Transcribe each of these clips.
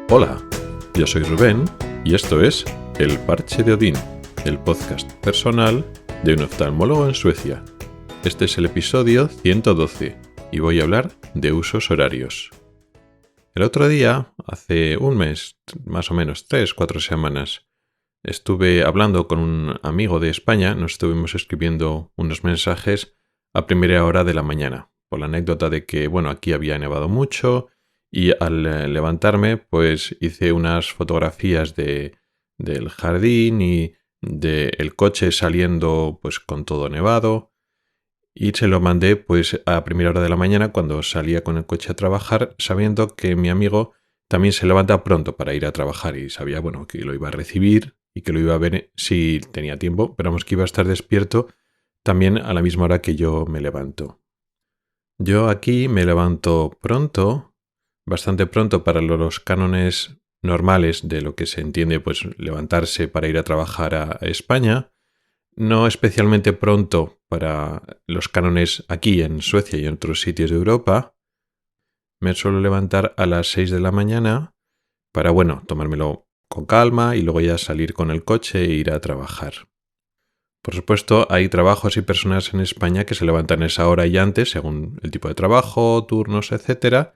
Hola, yo soy Rubén y esto es El Parche de Odín, el podcast personal de un oftalmólogo en Suecia. Este es el episodio 112 y voy a hablar de usos horarios. El otro día, hace un mes, más o menos 3-4 semanas, estuve hablando con un amigo de España, nos estuvimos escribiendo unos mensajes a primera hora de la mañana, por la anécdota de que, aquí había nevado mucho y al levantarme, pues hice unas fotografías del jardín y del coche saliendo pues con todo nevado y se lo mandé pues a primera hora de la mañana cuando salía con el coche a trabajar, sabiendo que mi amigo también se levanta pronto para ir a trabajar y sabía, que lo iba a recibir y que lo iba a ver si tenía tiempo, pero que iba a estar despierto también a la misma hora que yo me levanto. Yo aquí me levanto pronto, bastante pronto para los cánones normales de lo que se entiende pues levantarse para ir a trabajar a España, no especialmente pronto para los cánones aquí en Suecia y en otros sitios de Europa. Me suelo levantar a las 6 de la mañana para, tomármelo con calma y luego ya salir con el coche e ir a trabajar. Por supuesto, hay trabajos y personas en España que se levantan a esa hora y antes, según el tipo de trabajo, turnos, etc.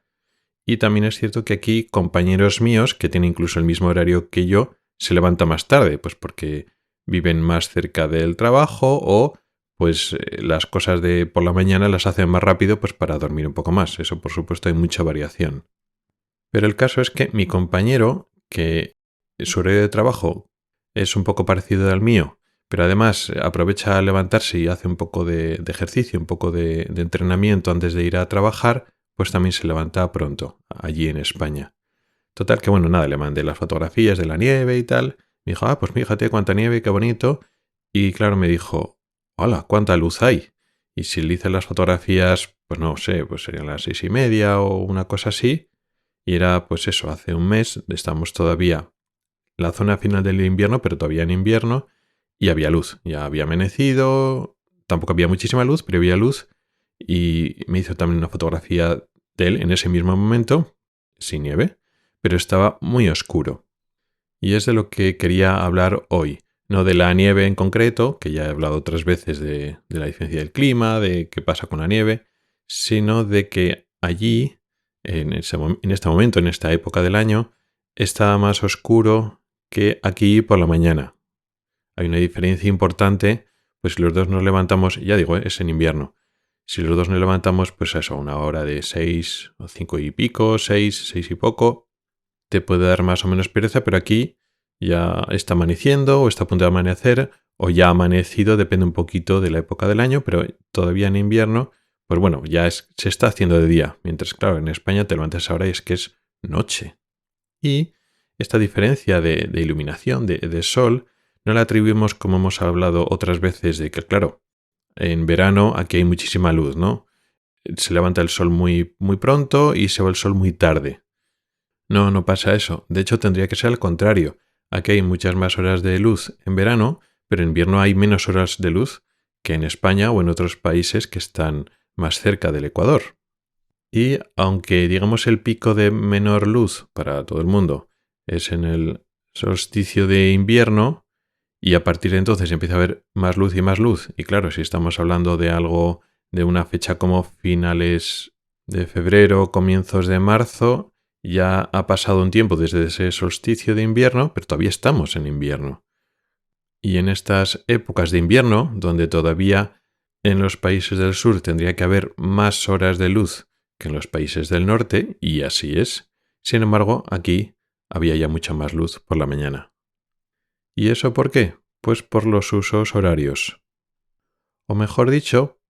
Y también es cierto que aquí compañeros míos, que tienen incluso el mismo horario que yo, se levantan más tarde, pues porque viven más cerca del trabajo o pues las cosas de por la mañana las hacen más rápido pues para dormir un poco más. Eso por supuesto hay mucha variación. Pero el caso es que mi compañero, que su horario de trabajo es un poco parecido al mío, pero además aprovecha a levantarse y hace un poco de ejercicio, un poco de entrenamiento antes de ir a trabajar, pues también se levanta pronto, allí en España. Total que le mandé las fotografías de la nieve y tal. Me dijo, pues fíjate cuánta nieve, qué bonito. Y claro, me dijo, hola, cuánta luz hay. Y si le hice las fotografías, pues no sé, pues serían las 6:30 o una cosa así. Y era pues eso, hace un mes, estamos todavía en la zona final del invierno, pero todavía en invierno, y había luz. Ya había amanecido, tampoco había muchísima luz, pero había luz. Y me hizo también una fotografía de él en ese mismo momento, sin nieve, pero estaba muy oscuro. Y es de lo que quería hablar hoy. No de la nieve en concreto, que ya he hablado otras veces de la diferencia del clima, de qué pasa con la nieve, sino de que allí, en este momento, en esta época del año, está más oscuro que aquí por la mañana. Hay una diferencia importante, pues si los dos nos levantamos, ya digo, es en invierno. Si los dos nos levantamos, pues eso, a una hora de 6 o 5 y pico, 6 y poco, te puede dar más o menos pereza, pero aquí ya está amaneciendo o está a punto de amanecer o ya ha amanecido, depende un poquito de la época del año, pero todavía en invierno, pues se está haciendo de día, mientras claro, en España te levantas ahora y es que es noche. Y esta diferencia de iluminación, de sol, no la atribuimos, como hemos hablado otras veces, de que claro, en verano aquí hay muchísima luz, ¿no? Se levanta el sol muy, muy pronto y se va el sol muy tarde. No pasa eso. De hecho, tendría que ser al contrario. Aquí hay muchas más horas de luz en verano, pero en invierno hay menos horas de luz que en España o en otros países que están más cerca del Ecuador. Y aunque digamos el pico de menor luz para todo el mundo es en el solsticio de invierno, y a partir de entonces empieza a haber más luz y más luz. Y claro, si estamos hablando de algo de una fecha como finales de febrero, comienzos de marzo, ya ha pasado un tiempo desde ese solsticio de invierno, pero todavía estamos en invierno. Y en estas épocas de invierno, donde todavía en los países del sur tendría que haber más horas de luz que en los países del norte, y así es, sin embargo, aquí había ya mucha más luz por la mañana. ¿Y eso por qué? Pues por los usos horarios. O mejor dicho,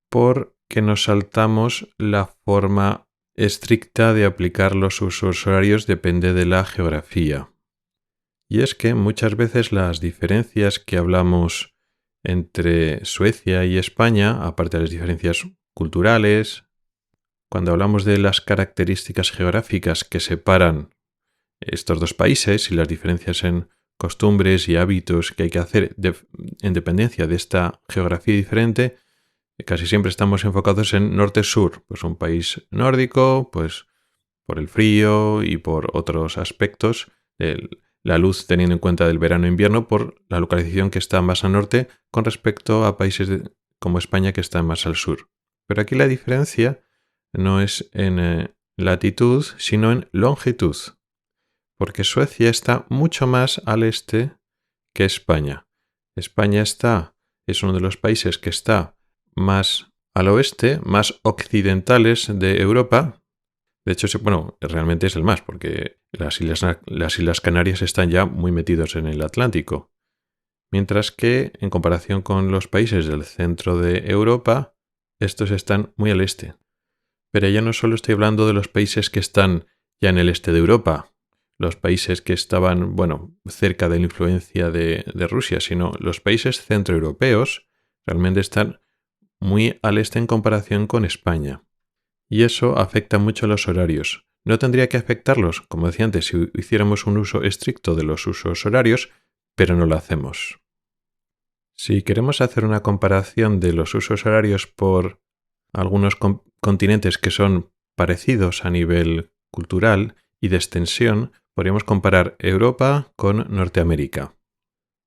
porque nos saltamos la forma estricta de aplicar los usos horarios depende de la geografía. Y es que muchas veces las diferencias que hablamos entre Suecia y España, aparte de las diferencias culturales, cuando hablamos de las características geográficas que separan estos dos países y las diferencias en costumbres y hábitos que hay que hacer en dependencia de esta geografía diferente, casi siempre estamos enfocados en norte-sur, pues un país nórdico, pues por el frío y por otros aspectos, la luz teniendo en cuenta del verano-invierno por la localización que está más al norte con respecto a países como España que están más al sur. Pero aquí la diferencia no es en latitud, sino en longitud, porque Suecia está mucho más al este que España. España es uno de los países que está más al oeste, más occidentales de Europa. De hecho, realmente es el más, porque las Islas Canarias están ya muy metidos en el Atlántico. Mientras que, en comparación con los países del centro de Europa, estos están muy al este. Pero ya no solo estoy hablando de los países que están ya en el este de Europa, los países que estaban, cerca de la influencia de Rusia, sino los países centroeuropeos realmente están muy al este en comparación con España. Y eso afecta mucho a los horarios. No tendría que afectarlos, como decía antes, si hiciéramos un uso estricto de los usos horarios, pero no lo hacemos. Si queremos hacer una comparación de los usos horarios por algunos continentes que son parecidos a nivel cultural y de extensión, podríamos comparar Europa con Norteamérica.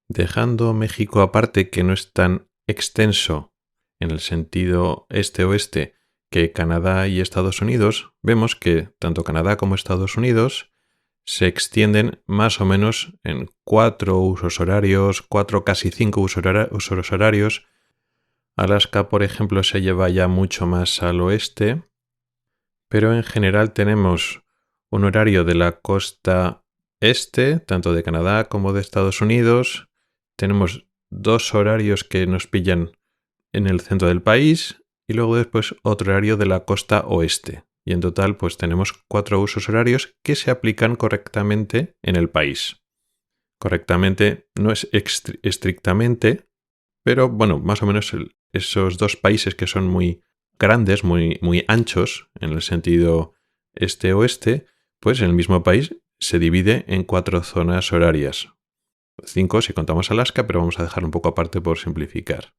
Dejando México aparte, que no es tan extenso en el sentido este-oeste que Canadá y Estados Unidos, vemos que tanto Canadá como Estados Unidos se extienden más o menos en 4 usos horarios, 4 casi 5 usos horarios. Alaska, por ejemplo, se lleva ya mucho más al oeste, pero en general tenemos un horario de la costa este, tanto de Canadá como de Estados Unidos. Tenemos 2 horarios que nos pillan en el centro del país y luego después otro horario de la costa oeste. Y en total pues tenemos 4 usos horarios que se aplican correctamente en el país. Correctamente no es estrictamente, pero más o menos esos 2 países que son muy grandes, muy anchos en el sentido este-oeste, pues en el mismo país se divide en 4 zonas horarias. 5 si contamos Alaska, pero vamos a dejarlo un poco aparte por simplificar.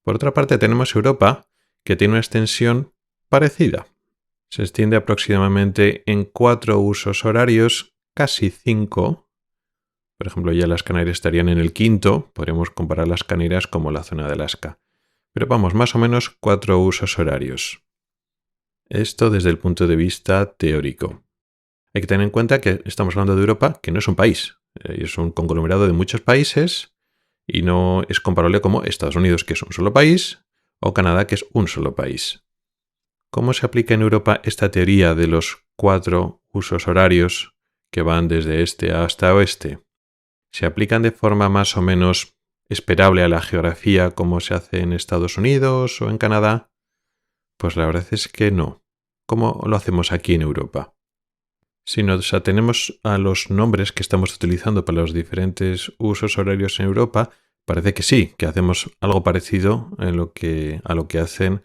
Por otra parte tenemos Europa, que tiene una extensión parecida. Se extiende aproximadamente en 4 usos horarios, casi 5. Por ejemplo, ya las Canarias estarían en el 5º, podríamos comparar las Canarias como la zona de Alaska. Pero más o menos 4 usos horarios. Esto desde el punto de vista teórico. Hay que tener en cuenta que estamos hablando de Europa, que no es un país, es un conglomerado de muchos países y no es comparable como Estados Unidos, que es un solo país, o Canadá, que es un solo país. ¿Cómo se aplica en Europa esta teoría de los 4 usos horarios que van desde este hasta oeste? ¿Se aplican de forma más o menos esperable a la geografía como se hace en Estados Unidos o en Canadá? Pues la verdad es que no. ¿Cómo lo hacemos aquí en Europa? Si nos atenemos a los nombres que estamos utilizando para los diferentes usos horarios en Europa, parece que sí, que hacemos algo parecido a lo que hacen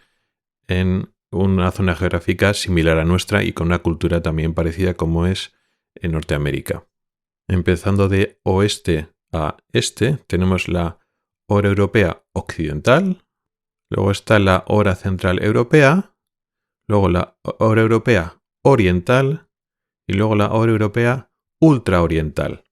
en una zona geográfica similar a nuestra y con una cultura también parecida como es en Norteamérica. Empezando de oeste a este, tenemos la hora europea occidental, luego está la hora central europea, luego la hora europea oriental y luego la hora europea ultraoriental.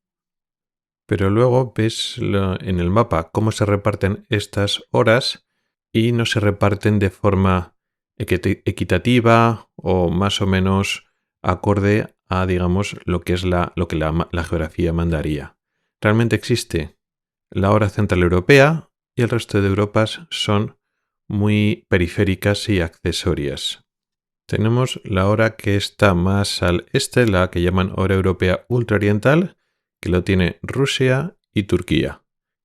Pero luego ves en el mapa cómo se reparten estas horas y no se reparten de forma equitativa o más o menos acorde a, digamos, lo que la geografía mandaría. Realmente existe la hora central europea y el resto de Europas son muy periféricas y accesorias. Tenemos la hora que está más al este, la que llaman hora europea ultraoriental, que lo tiene Rusia y Turquía,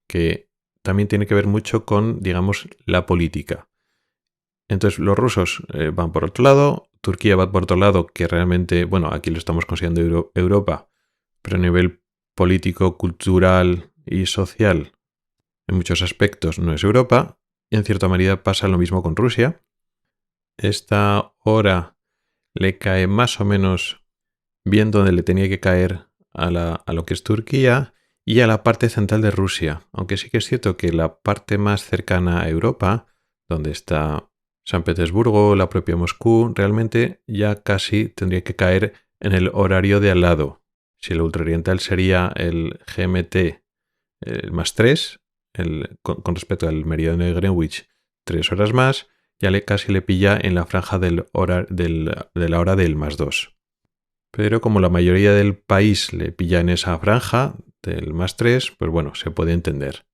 que también tiene que ver mucho con, digamos, la política. Entonces los rusos van por otro lado, Turquía va por otro lado, que realmente, aquí lo estamos considerando Europa, pero a nivel político, cultural y social, en muchos aspectos no es Europa, y en cierta medida pasa lo mismo con Rusia. Esta hora le cae más o menos bien donde le tenía que caer a lo que es Turquía y a la parte central de Rusia, aunque sí que es cierto que la parte más cercana a Europa, donde está San Petersburgo, la propia Moscú, realmente ya casi tendría que caer en el horario de al lado. Si el ultraoriental sería el GMT el más 3, con respecto al meridiano de Greenwich, 3 horas más, ya casi le pilla en la franja de la hora del más 2. Pero como la mayoría del país le pilla en esa franja del más 3, pues bueno, se puede entender.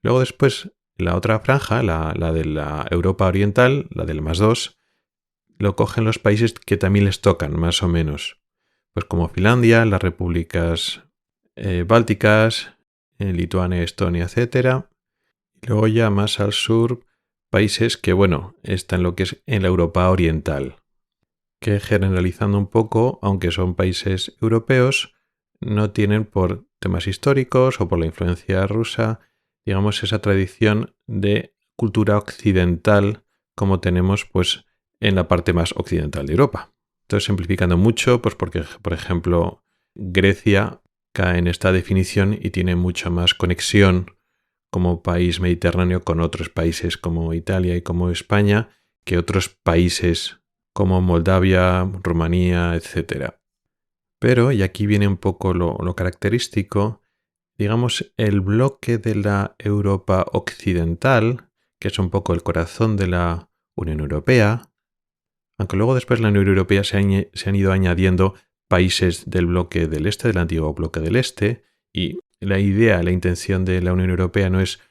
Luego después, la otra franja, la de la Europa Oriental, la del más 2, lo cogen los países que también les tocan, más o menos. Pues como Finlandia, las repúblicas bálticas, Lituania, Estonia, etc. Y luego ya más al sur, países que, bueno, están lo que es en la Europa Oriental, que generalizando un poco, aunque son países europeos, no tienen por temas históricos o por la influencia rusa, digamos, esa tradición de cultura occidental como tenemos pues en la parte más occidental de Europa. Entonces, simplificando mucho, pues porque, por ejemplo, Grecia cae en esta definición y tiene mucha más conexión como país mediterráneo con otros países como Italia y como España que otros países como Moldavia, Rumanía, etc. Pero, y aquí viene un poco lo característico, digamos, el bloque de la Europa occidental, que es un poco el corazón de la Unión Europea, aunque luego después de la Unión Europea se han ido añadiendo países del bloque del este, del antiguo bloque del este, y la idea, la intención de la Unión Europea no es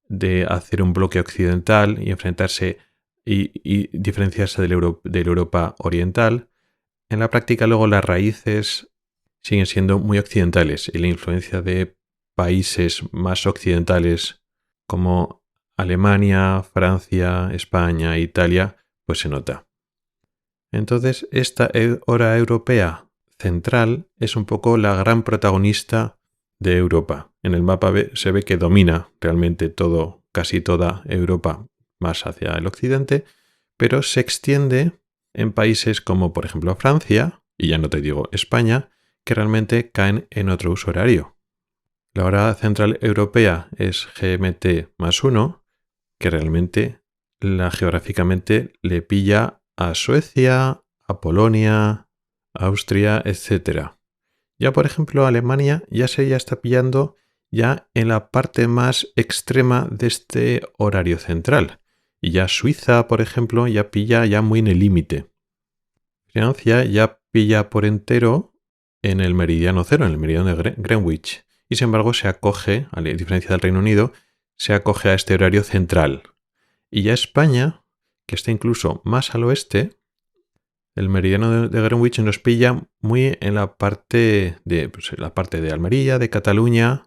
de hacer un bloque occidental y enfrentarse y diferenciarse de la Europa oriental. En la práctica luego las raíces siguen siendo muy occidentales y la influencia de países más occidentales como Alemania, Francia, España, Italia, pues se nota. Entonces, esta hora europea central es un poco la gran protagonista de Europa. En el mapa se ve que domina realmente todo, casi toda Europa más hacia el occidente, pero se extiende en países como por ejemplo Francia, y ya no te digo España, que realmente caen en otro uso horario. La hora central europea es GMT más 1, que realmente geográficamente le pilla a Suecia, a Polonia, Austria, etc. Ya por ejemplo Alemania ya está pillando ya en la parte más extrema de este horario central. Y ya Suiza, por ejemplo, ya pilla ya muy en el límite. Francia ya pilla por entero en el meridiano cero, en el meridiano de Greenwich. Y sin embargo se acoge, a diferencia del Reino Unido, se acoge a este horario central. Y ya España, que está incluso más al oeste, el meridiano de Greenwich nos pilla muy en la parte de Almería, de Cataluña.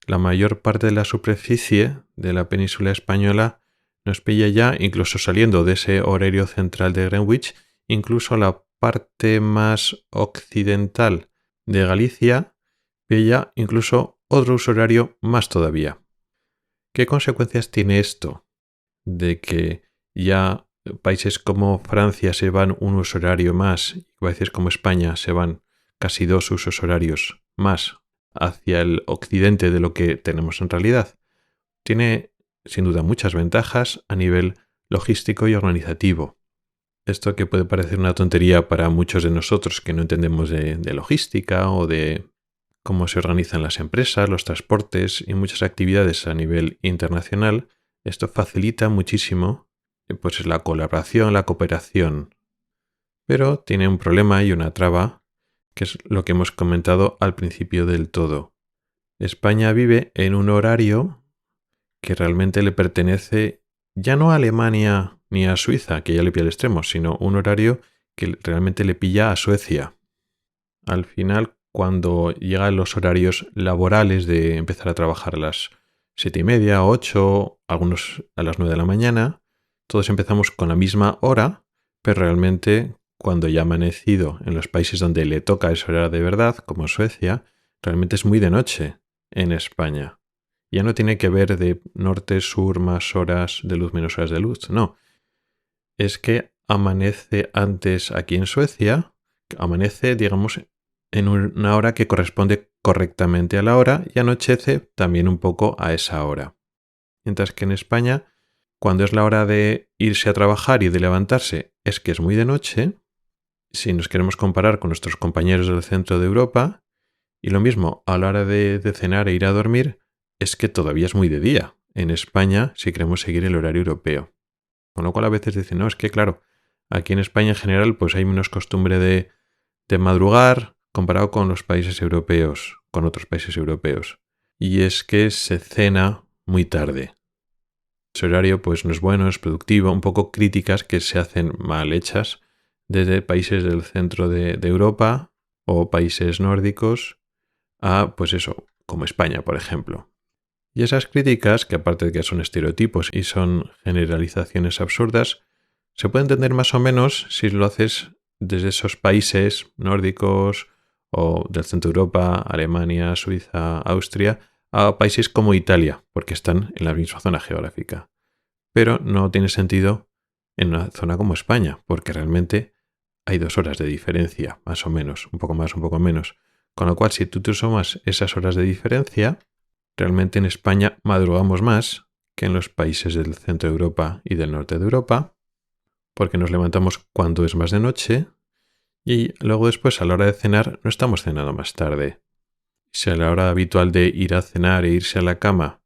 La mayor parte de la superficie de la península española nos pilla ya, incluso saliendo de ese horario central de Greenwich, incluso la parte más occidental de Galicia pilla incluso otro uso horario más todavía. ¿Qué consecuencias tiene esto? De que ya países como Francia se van un uso horario más, y países como España se van casi 2 usos horarios más hacia el occidente de lo que tenemos en realidad. Tiene sin duda muchas ventajas a nivel logístico y organizativo. Esto que puede parecer una tontería para muchos de nosotros que no entendemos de logística o de cómo se organizan las empresas, los transportes y muchas actividades a nivel internacional, esto facilita muchísimo pues, la colaboración, la cooperación. Pero tiene un problema y una traba, que es lo que hemos comentado al principio del todo. España vive en un horario que realmente le pertenece ya no a Alemania ni a Suiza, que ya le pilla al extremo, sino un horario que realmente le pilla a Suecia. Al final, cuando llegan los horarios laborales de empezar a trabajar a las 7:30, 8, algunos a las 9 de la mañana, todos empezamos con la misma hora, pero realmente cuando ya ha amanecido en los países donde le toca esa hora de verdad, como Suecia, realmente es muy de noche en España. Ya no tiene que ver de norte, sur, más horas de luz, menos horas de luz, no. Es que amanece antes aquí en Suecia, amanece, digamos, en una hora que corresponde correctamente a la hora y anochece también un poco a esa hora. Mientras que en España, cuando es la hora de irse a trabajar y de levantarse, es que es muy de noche. si nos queremos comparar con nuestros compañeros del centro de Europa, y lo mismo a la hora de cenar e ir a dormir, es que todavía es muy de día en España si queremos seguir el horario europeo. Con lo cual a veces dicen, no, es que claro, aquí en España en general pues hay menos costumbre de madrugar comparado con los países europeos, con otros países europeos. Y es que se cena muy tarde. Ese horario pues no es bueno, no es productivo, un poco críticas que se hacen mal hechas desde países del centro de Europa o países nórdicos a, pues eso, como España, por ejemplo. Y esas críticas, que aparte de que son estereotipos y son generalizaciones absurdas, se puede entender más o menos si lo haces desde esos países nórdicos o del centro de Europa, Alemania, Suiza, Austria, a países como Italia, porque están en la misma zona geográfica. Pero no tiene sentido en una zona como España, porque realmente hay 2 horas de diferencia, más o menos, un poco más, un poco menos. Con lo cual, si tú te sumas esas horas de diferencia, realmente en España madrugamos más que en los países del centro de Europa y del norte de Europa, porque nos levantamos cuando es más de noche y luego después a la hora de cenar no estamos cenando más tarde. Si a la hora habitual de ir a cenar e irse a la cama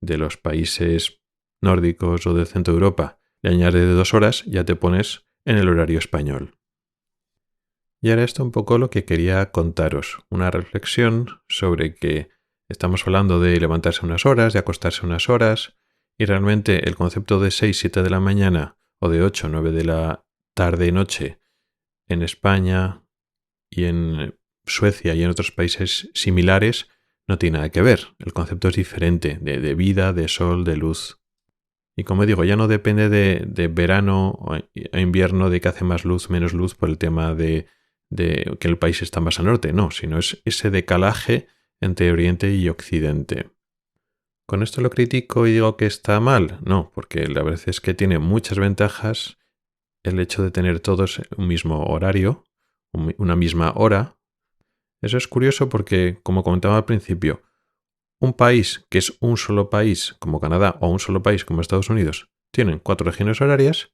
de los países nórdicos o del centro de Europa le añades 2 horas, ya te pones en el horario español. Y ahora esto un poco lo que quería contaros, una reflexión sobre que estamos hablando de levantarse unas horas, de acostarse unas horas, y realmente el concepto de 6, 7 de la mañana o de 8, 9 de la tarde y noche en España y en Suecia y en otros países similares no tiene nada que ver. El concepto es diferente de vida, de sol, de luz. Y como digo, ya no depende de verano o invierno, de que hace más luz, menos luz por el tema de que el país está más al norte, no, sino es ese decalaje entre Oriente y Occidente. ¿Con esto lo critico y digo que está mal? No, porque la verdad es que tiene muchas ventajas el hecho de tener todos un mismo horario, una misma hora. Eso es curioso porque, como comentaba al principio, un país que es un solo país como Canadá o un solo país como Estados Unidos tienen 4 regiones horarias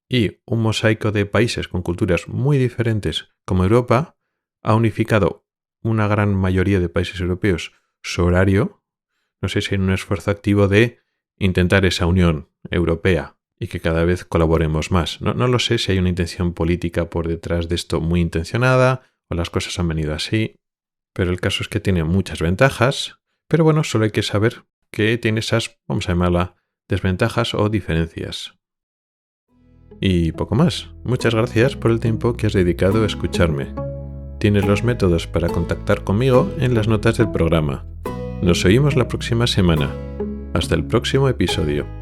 y un mosaico de países con culturas muy diferentes como Europa ha unificado una gran mayoría de países europeos su horario, no sé si en un esfuerzo activo de intentar esa unión europea y que cada vez colaboremos más. No lo sé si hay una intención política por detrás de esto muy intencionada o las cosas han venido así, pero el caso es que tiene muchas ventajas, pero bueno, solo hay que saber que tiene esas, vamos a llamarla, desventajas o diferencias. Y poco más. Muchas gracias por el tiempo que has dedicado a escucharme. Tienes los métodos para contactar conmigo en las notas del programa. Nos oímos la próxima semana. Hasta el próximo episodio.